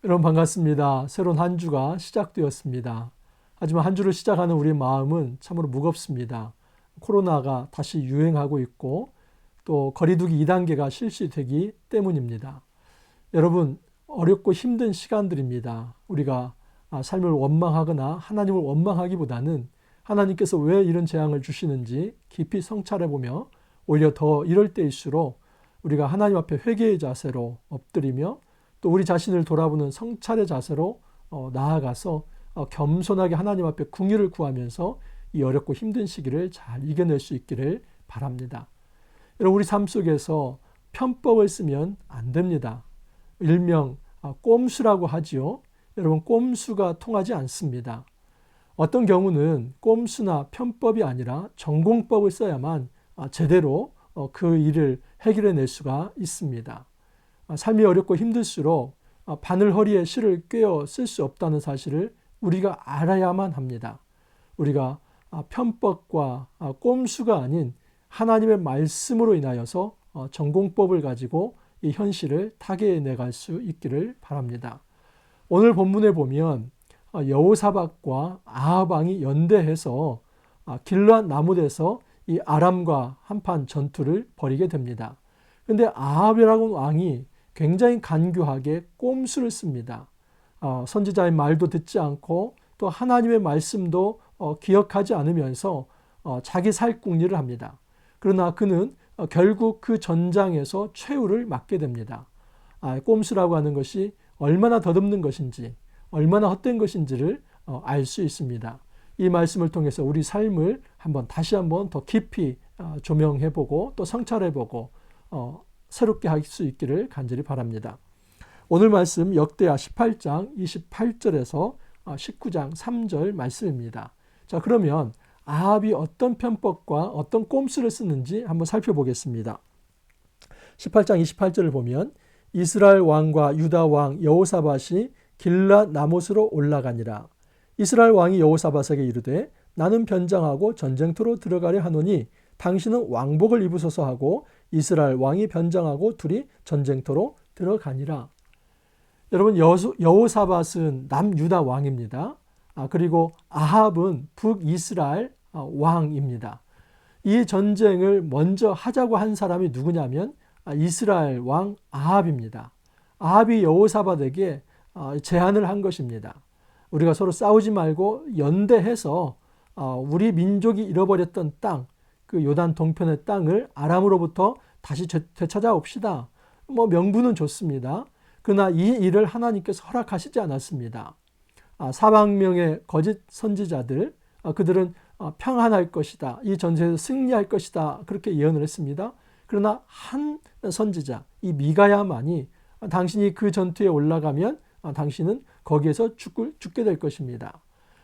여러분 반갑습니다. 새로운 한 주가 시작되었습니다. 하지만 한 주를 시작하는 우리의 마음은 참으로 무겁습니다. 코로나가 다시 유행하고 있고 또 거리두기 2단계가 실시되기 때문입니다. 여러분 어렵고 힘든 시간들입니다. 우리가 삶을 원망하거나 하나님을 원망하기보다는 하나님께서 왜 이런 재앙을 주시는지 깊이 성찰해보며 오히려 더 이럴 때일수록 우리가 하나님 앞에 회개의 자세로 엎드리며 또 우리 자신을 돌아보는 성찰의 자세로 나아가서 겸손하게 하나님 앞에 긍휼을 구하면서 이 어렵고 힘든 시기를 잘 이겨낼 수 있기를 바랍니다. 여러분 우리 삶 속에서 편법을 쓰면 안 됩니다. 일명 꼼수라고 하지요. 여러분 꼼수가 통하지 않습니다. 어떤 경우는 꼼수나 편법이 아니라 전공법을 써야만 제대로 그 일을 해결해낼 수가 있습니다. 삶이 어렵고 힘들수록 바늘 허리에 실을 꿰어 쓸 수 없다는 사실을 우리가 알아야만 합니다. 우리가 편법과 꼼수가 아닌 하나님의 말씀으로 인하여서 전공법을 가지고 이 현실을 타개해 갈 수 있기를 바랍니다. 오늘 본문에 보면 여호사밧과 아합 왕이 연대해서 길르앗 나못에서 이 아람과 한판 전투를 벌이게 됩니다. 그런데 아합이라는 왕이 굉장히 간교하게 꼼수를 씁니다. 선지자의 말도 듣지 않고 또 하나님의 말씀도 기억하지 않으면서 자기 살궁리를 합니다. 그러나 그는 결국 그 전장에서 최후를 맞게 됩니다. 꼼수라고 하는 것이 얼마나 덧없는 것인지 얼마나 헛된 것인지를 알 수 있습니다. 이 말씀을 통해서 우리 삶을 다시 한번 더 깊이 조명해보고 또 성찰해보고 새롭게 할 수 있기를 간절히 바랍니다. 오늘 말씀 역대하 18장 28절에서 19장 3절 말씀입니다. 자, 그러면 아합이 어떤 편법과 어떤 꼼수를 쓰는지 한번 살펴보겠습니다. 18장 28절을 보면 이스라엘 왕과 유다 왕 여호사밧이 길르앗 나못으로 올라가니라. 이스라엘 왕이 여호사밧에게 이르되 나는 변장하고 전쟁터로 들어가려 하노니 당신은 왕복을 입으소서 하고 이스라엘 왕이 변장하고 둘이 전쟁터로 들어가니라. 여러분 여호사밧은 남유다 왕입니다. 그리고 아합은 북이스라엘 왕입니다. 이 전쟁을 먼저 하자고 한 사람이 누구냐면 이스라엘 왕 아합입니다. 아합이 여호사밧에게 제안을 한 것입니다. 우리가 서로 싸우지 말고 연대해서 우리 민족이 잃어버렸던 땅, 그 요단 동편의 땅을 아람으로부터 다시 되찾아옵시다. 명분은 좋습니다. 그러나 이 일을 하나님께서 허락하시지 않았습니다. 400명의 거짓 선지자들, 그들은 평안할 것이다. 이 전쟁에서 승리할 것이다. 그렇게 예언을 했습니다. 그러나 한 선지자, 이 미가야만이 당신이 그 전투에 올라가면 당신은 거기에서 죽게 될 것입니다.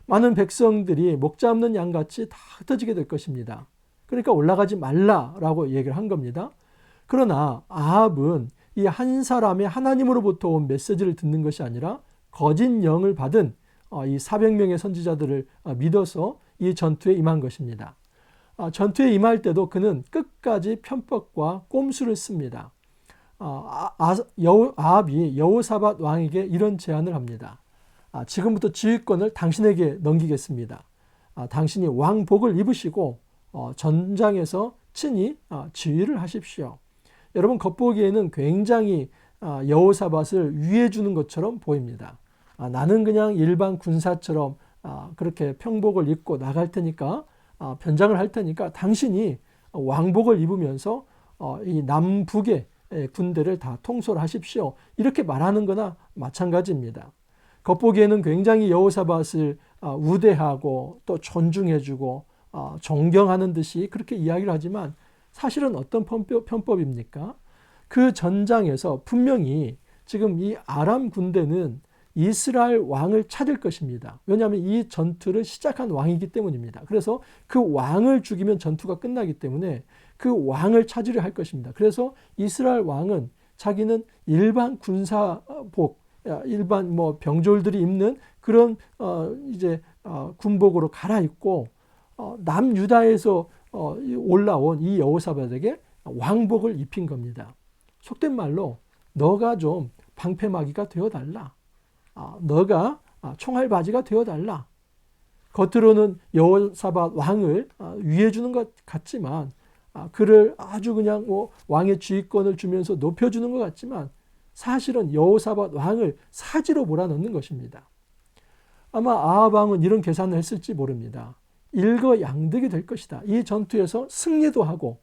많은 백성들이 목 잡는 양같이 다 흩어지게 될 것입니다. 그러니까 올라가지 말라라고 얘기를 한 겁니다. 그러나 아합은 이 한 사람의 하나님으로부터 온 메시지를 듣는 것이 아니라 거짓 영을 받은 이 400명의 선지자들을 믿어서 이 전투에 임한 것입니다. 전투에 임할 때도 그는 끝까지 편법과 꼼수를 씁니다. 아합이 여호사밧 왕에게 이런 제안을 합니다. 지금부터 지휘권을 당신에게 넘기겠습니다. 당신이 왕복을 입으시고 전장에서 친히 지휘를 하십시오. 여러분 겉보기에는 굉장히 여호사밧을 위해 주는 것처럼 보입니다. 나는 그냥 일반 군사처럼 그렇게 평복을 입고 나갈 테니까 변장을 할 테니까 당신이 왕복을 입으면서 이 남북의 군대를 다 통솔 하십시오. 이렇게 말하는 거나 마찬가지입니다. 겉보기에는 굉장히 여호사밧을 우대하고 또 존중해주고 존경하는 듯이 그렇게 이야기를 하지만 사실은 어떤 편법입니까? 그 전장에서 분명히 지금 이 아람 군대는 이스라엘 왕을 찾을 것입니다. 왜냐하면 이 전투를 시작한 왕이기 때문입니다. 그래서 그 왕을 죽이면 전투가 끝나기 때문에 그 왕을 찾으려 할 것입니다. 그래서 이스라엘 왕은 자기는 일반 군사복, 일반 병졸들이 입는 그런 이제 군복으로 갈아입고 남유다에서 올라온 이 여호사밧에게 왕복을 입힌 겁니다. 속된 말로 너가 좀 방패막이가 되어달라. 너가 총알바지가 되어달라. 겉으로는 여호사밧 왕을 위해 주는 것 같지만 그를 아주 그냥 뭐 왕의 지휘권을 주면서 높여주는 것 같지만 사실은 여호사밧 왕을 사지로 몰아넣는 것입니다. 아마 아합 왕은 이런 계산을 했을지 모릅니다. 일거양득이 될 것이다. 이 전투에서 승리도 하고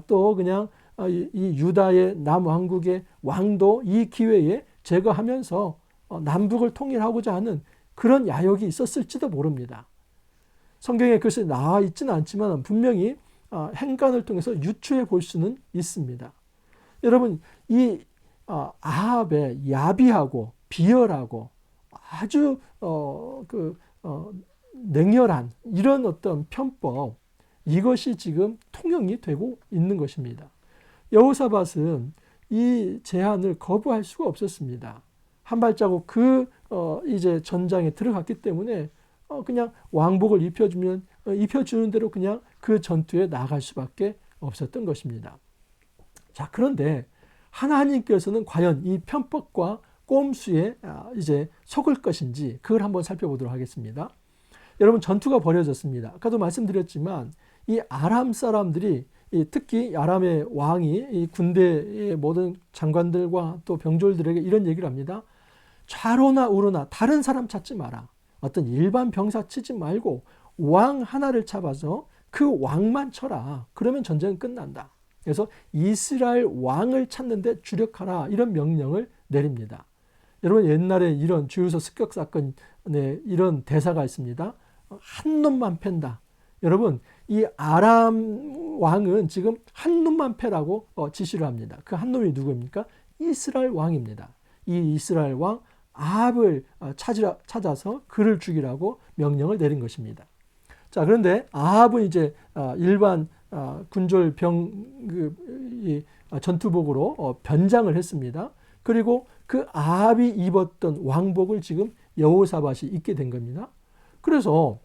또 그냥 이 유다의 남왕국의 왕도 이 기회에 제거하면서 남북을 통일하고자 하는 그런 야욕이 있었을지도 모릅니다. 성경에 그것이 나와 있지는 않지만 분명히 행간을 통해서 유추해 볼 수는 있습니다. 여러분, 이 아합의 야비하고 비열하고 아주 냉혈한 이런 어떤 편법, 이것이 지금 통용이 되고 있는 것입니다. 여호사밧은 이 제안을 거부할 수가 없었습니다. 한 발자국 이제 전장에 들어갔기 때문에 그냥 왕복을 입혀주는 대로 그냥 그 전투에 나갈 수밖에 없었던 것입니다. 자, 그런데 하나님께서는 과연 이 편법과 꼼수에 이제 속을 것인지 그걸 한번 살펴보도록 하겠습니다. 여러분, 전투가 벌어졌습니다. 아까도 말씀드렸지만 이 아람 사람들이 특히 아람의 왕이 이 군대의 모든 장관들과 또 병졸들에게 이런 얘기를 합니다. 좌로나 우로나 다른 사람 찾지 마라. 어떤 일반 병사 치지 말고 왕 하나를 잡아서 그 왕만 쳐라. 그러면 전쟁은 끝난다. 그래서 이스라엘 왕을 찾는 데 주력하라. 이런 명령을 내립니다. 여러분, 옛날에 이런 주유소 습격 사건에 이런 대사가 있습니다. 한 놈만 팬다. 여러분, 이 아람 왕은 지금 한 놈만 패라고 지시를 합니다. 그 한 놈이 누구입니까? 이스라엘 왕입니다. 이 이스라엘 왕 아합을 찾아서 그를 죽이라고 명령을 내린 것입니다. 자, 그런데 아합은 이제 일반 군졸 전투복으로 변장을 했습니다. 그리고 그 아합이 입었던 왕복을 지금 여호사밧이 입게 된 겁니다. 그래서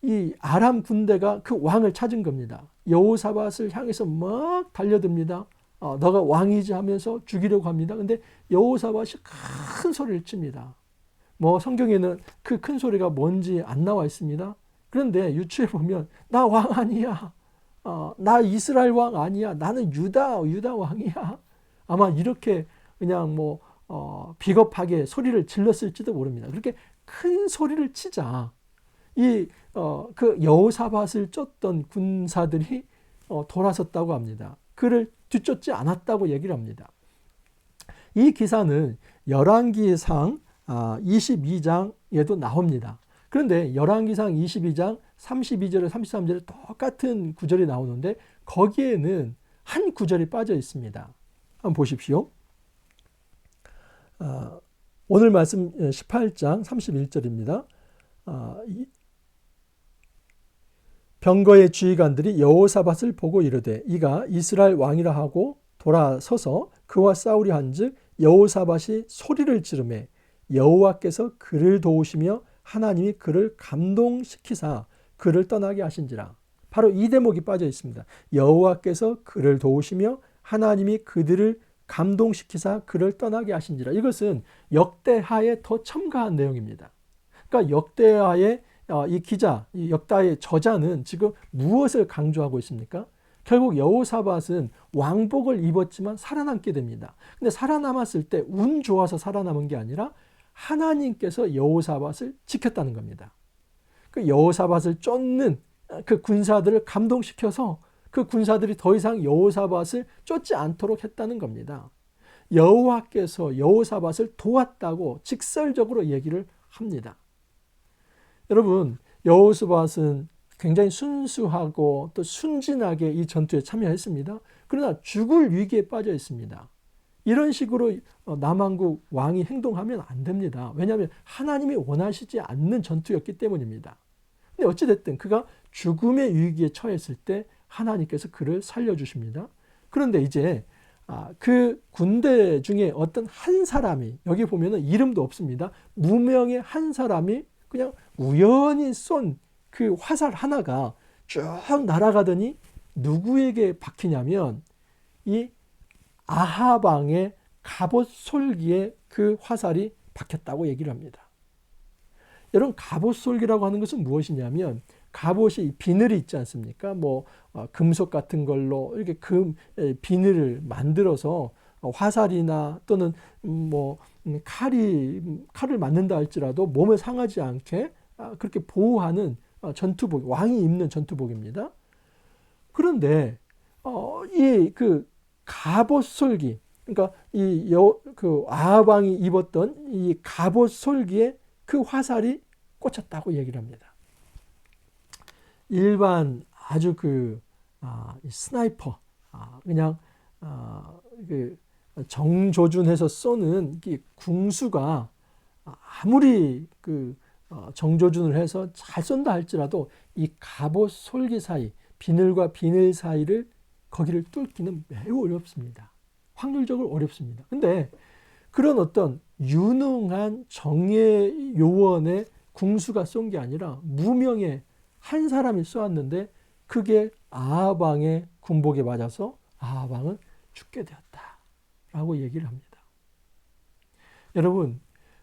이 아람 군대가 그 왕을 찾은 겁니다. 여호사밧을 향해서 막 달려듭니다. 너가 왕이지 하면서 죽이려고 합니다. 근데 여호사밧이 큰 소리를 칩니다. 뭐 성경에는 그 큰 소리가 뭔지 안 나와 있습니다. 그런데 유추해 보면 나 왕 아니야. 나 이스라엘 왕 아니야. 나는 유다 왕이야. 아마 이렇게 그냥 비겁하게 소리를 질렀을지도 모릅니다. 그렇게 큰 소리를 치자 그 여호사밧을 쫓던 군사들이 돌아섰다고 합니다. 그를 뒤쫓지 않았다고 얘기를 합니다. 이 기사는 열왕기상 22장에도 나옵니다. 그런데 열왕기상 22장 32절에 33절에 똑같은 구절이 나오는데 거기에는 한 구절이 빠져 있습니다. 한번 보십시오. 오늘 말씀 18장 31절입니다. 병거의 지휘관들이 여호사밧을 보고 이르되 이가 이스라엘 왕이라 하고 돌아서서 그와 싸우려 한즉 여호사밧이 소리를 지르매 여호와께서 그를 도우시며 하나님이 그를 감동시키사 그를 떠나게 하신지라. 바로 이 대목이 빠져 있습니다. 여호와께서 그를 도우시며 하나님이 그들을 감동시키사 그를 떠나게 하신지라. 이것은 역대하에 더 첨가한 내용입니다. 그러니까 역대하의 이 기자, 이 역다의 저자는 지금 무엇을 강조하고 있습니까? 결국 여호사밧은 왕복을 입었지만 살아남게 됩니다. 근데 살아남았을 때 운 좋아서 살아남은 게 아니라 하나님께서 여호사밧을 지켰다는 겁니다. 그 여호사밧을 쫓는 그 군사들을 감동시켜서 그 군사들이 더 이상 여호사밧을 쫓지 않도록 했다는 겁니다. 여호와께서 여호사밧을 도왔다고 직설적으로 얘기를 합니다. 여러분, 여호사밧은 굉장히 순수하고 또 순진하게 이 전투에 참여했습니다. 그러나 죽을 위기에 빠져 있습니다. 이런 식으로 남왕국 왕이 행동하면 안 됩니다. 왜냐하면 하나님이 원하시지 않는 전투였기 때문입니다. 근데 어찌됐든 그가 죽음의 위기에 처했을 때 하나님께서 그를 살려주십니다. 그런데 이제 그 군대 중에 어떤 한 사람이, 여기 보면은 이름도 없습니다. 무명의 한 사람이 그냥 우연히 쏜 그 화살 하나가 쭉 날아가더니 누구에게 박히냐면 이 아합 왕의 갑옷 솔기에 그 화살이 박혔다고 얘기를 합니다. 여러분, 갑옷솔기라고 하는 것은 무엇이냐면, 갑옷이 비늘이 있지 않습니까? 금속 같은 걸로 이렇게 비늘을 만들어서 화살이나 또는 칼을 맞는다 할지라도 몸을 상하지 않게 그렇게 보호하는 전투복, 왕이 입는 전투복입니다. 그런데 이 갑옷솔기, 그러니까 아합왕이 입었던 이 갑옷솔기에 그 화살이 꽂혔다고 얘기를 합니다. 일반 아주 스나이퍼, 그냥 정조준해서 쏘는 궁수가 아무리 정조준을 해서 잘 쏜다 할지라도 이 갑옷 솔기 사이, 비늘과 비늘 사이를 거기를 뚫기는 매우 어렵습니다. 확률적으로 어렵습니다. 근데 그런 어떤 유능한 정예 요원의 궁수가 쏜 게 아니라 무명의 한 사람이 쏘았는데 그게 아합 왕의 군복에 맞아서 아합 왕은 죽게 되었다라고 얘기를 합니다. 여러분,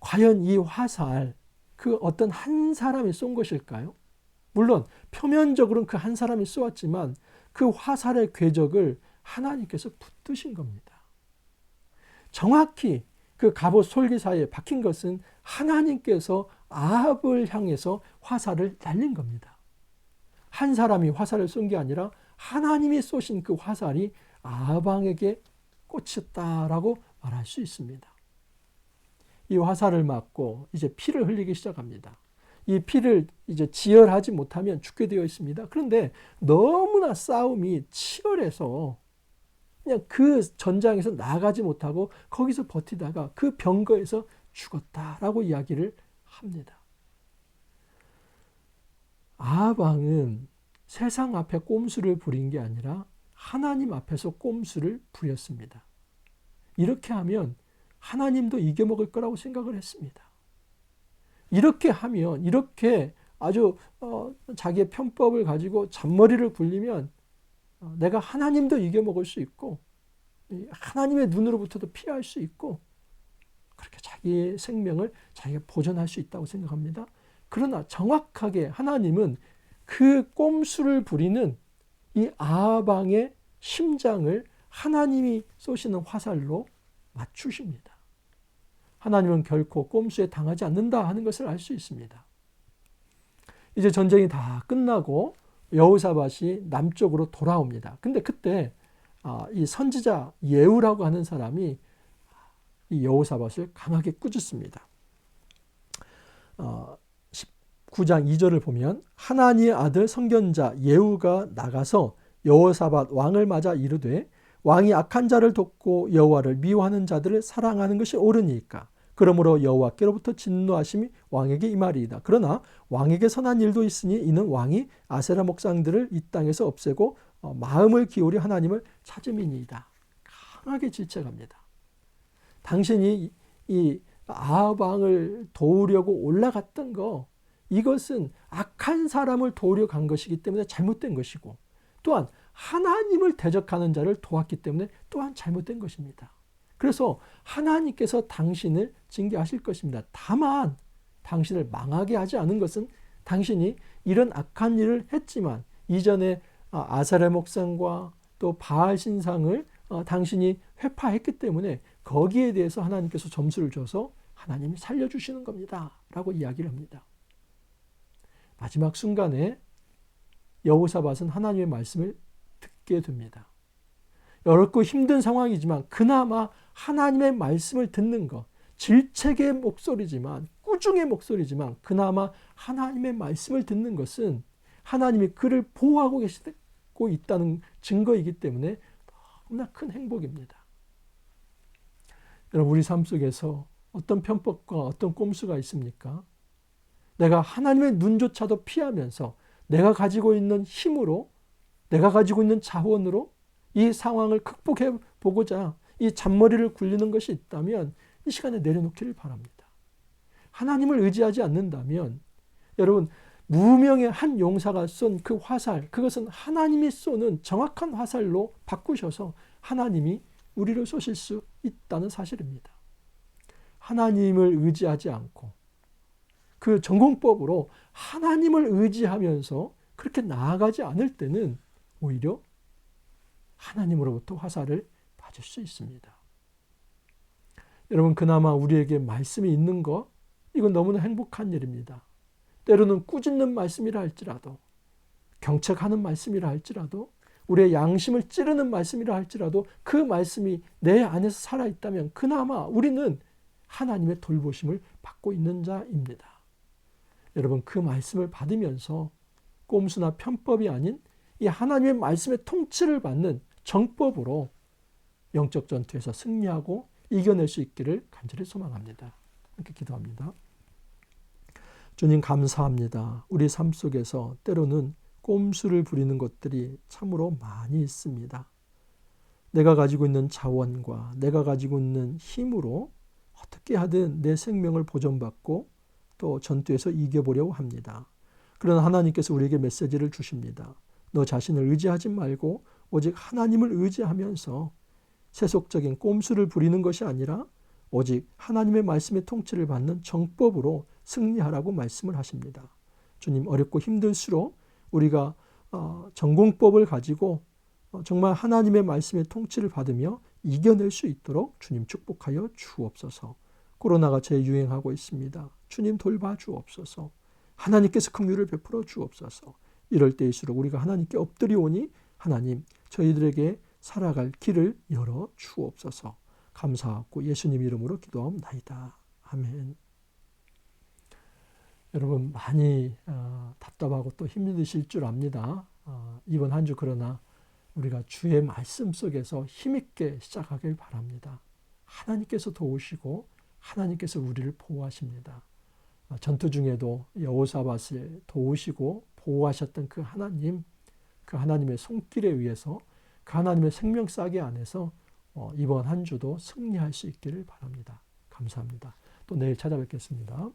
과연 이 화살 어떤 한 사람이 쏜 것일까요? 물론 표면적으로는 그 한 사람이 쏘았지만 그 화살의 궤적을 하나님께서 붙드신 겁니다. 정확히 그 갑옷 솔기 사이에 박힌 것은 하나님께서 아합을 향해서 화살을 날린 겁니다. 한 사람이 화살을 쏜 게 아니라 하나님이 쏘신 그 화살이 아합 왕에게 꽂혔다라고 말할 수 있습니다. 이 화살을 맞고 이제 피를 흘리기 시작합니다. 이 피를 이제 지혈하지 못하면 죽게 되어 있습니다. 그런데 너무나 싸움이 치열해서 그냥 그 전장에서 나가지 못하고 거기서 버티다가 그 병거에서 죽었다라고 이야기를 합니다. 아합 왕은 세상 앞에 꼼수를 부린 게 아니라 하나님 앞에서 꼼수를 부렸습니다. 이렇게 하면 하나님도 이겨먹을 거라고 생각을 했습니다. 이렇게 하면, 이렇게 아주 자기의 편법을 가지고 잔머리를 굴리면 내가 하나님도 이겨먹을 수 있고 하나님의 눈으로부터도 피할 수 있고 그렇게 자기의 생명을 자기가 보존할 수 있다고 생각합니다. 그러나 정확하게 하나님은 그 꼼수를 부리는 이 아합 왕의 심장을 하나님이 쏘시는 화살로 맞추십니다. 하나님은 결코 꼼수에 당하지 않는다 하는 것을 알 수 있습니다. 이제 전쟁이 다 끝나고 여호사밧이 남쪽으로 돌아옵니다. 근데 그때 이 선지자 예후라고 하는 사람이 이 여호사밧을 강하게 꾸짖습니다. 19장 2절을 보면 하나니의 아들 선견자 예후가 나가서 여호사밧 왕을 맞아 이르되 왕이 악한 자를 돕고 여호와를 미워하는 자들을 사랑하는 것이 옳으니까 그러므로 여호와께로부터 진노하심이 왕에게 임하리이다. 그러나 왕에게 선한 일도 있으니 이는 왕이 아세라 목상들을 이 땅에서 없애고 마음을 기울여 하나님을 찾음이니이다. 강하게 질책합니다. 당신이 이 아합 왕을 도우려고 올라갔던 거, 이것은 악한 사람을 도우려 간 것이기 때문에 잘못된 것이고 또한 하나님을 대적하는 자를 도왔기 때문에 또한 잘못된 것입니다. 그래서 하나님께서 당신을 징계하실 것입니다. 다만 당신을 망하게 하지 않은 것은 당신이 이런 악한 일을 했지만 이전에 아세라 목상과 또 바알 신상을 당신이 회파했기 때문에 거기에 대해서 하나님께서 점수를 줘서 하나님이 살려주시는 겁니다 라고 이야기를 합니다. 마지막 순간에 여호사밧은 하나님의 말씀을 듣게 됩니다. 어렵고 힘든 상황이지만 그나마 하나님의 말씀을 듣는 것, 질책의 목소리지만 꾸중의 목소리지만 그나마 하나님의 말씀을 듣는 것은 하나님이 그를 보호하고 계시고 있다는 증거이기 때문에 너무나 큰 행복입니다. 여러분, 우리 삶 속에서 어떤 편법과 어떤 꼼수가 있습니까? 내가 하나님의 눈조차도 피하면서 내가 가지고 있는 힘으로, 내가 가지고 있는 자원으로 이 상황을 극복해 보고자 이 잔머리를 굴리는 것이 있다면 이 시간에 내려놓기를 바랍니다. 하나님을 의지하지 않는다면 여러분, 무명의 한 용사가 쏜 그 화살, 그것은 하나님이 쏘는 정확한 화살로 바꾸셔서 하나님이 우리를 쏘실 수 있다는 사실입니다. 하나님을 의지하지 않고 그 전공법으로 하나님을 의지하면서 그렇게 나아가지 않을 때는 오히려 하나님으로부터 화살을 받을 수 있습니다. 여러분, 그나마 우리에게 말씀이 있는 것, 이건 너무나 행복한 일입니다. 때로는 꾸짖는 말씀이라 할지라도, 경책하는 말씀이라 할지라도, 우리의 양심을 찌르는 말씀이라 할지라도 그 말씀이 내 안에서 살아있다면 그나마 우리는 하나님의 돌보심을 받고 있는 자입니다. 여러분, 그 말씀을 받으면서 꼼수나 편법이 아닌 이 하나님의 말씀의 통치를 받는 정법으로 영적 전투에서 승리하고 이겨낼 수 있기를 간절히 소망합니다. 이렇게 기도합니다. 주님, 감사합니다. 우리 삶 속에서 때로는 꼼수를 부리는 것들이 참으로 많이 있습니다. 내가 가지고 있는 자원과 내가 가지고 있는 힘으로 어떻게 하든 내 생명을 보존받고 또 전투에서 이겨보려고 합니다. 그러나 하나님께서 우리에게 메시지를 주십니다. 너 자신을 의지하지 말고 오직 하나님을 의지하면서 세속적인 꼼수를 부리는 것이 아니라 오직 하나님의 말씀의 통치를 받는 정법으로 승리하라고 말씀을 하십니다. 주님, 어렵고 힘들수록 우리가 전공법을 가지고 정말 하나님의 말씀의 통치를 받으며 이겨낼 수 있도록 주님 축복하여 주옵소서. 코로나가 재유행하고 있습니다. 주님 돌봐 주옵소서. 하나님께서 긍휼을 베풀어 주옵소서. 이럴 때일수록 우리가 하나님께 엎드리오니 하나님 저희들에게 살아갈 길을 열어 주옵소서. 감사하고 예수님 이름으로 기도하옵나이다. 아멘. 여러분, 많이 답답하고 또 힘드실 줄 압니다. 이번 한 주 그러나 우리가 주의 말씀 속에서 힘있게 시작하길 바랍니다. 하나님께서 도우시고 하나님께서 우리를 보호하십니다. 전투 중에도 여호사밧을 도우시고 보호하셨던 그 하나님, 그 하나님의 손길에 의해서 그 하나님의 생명싸개 안에서 이번 한 주도 승리할 수 있기를 바랍니다. 감사합니다. 또 내일 찾아뵙겠습니다.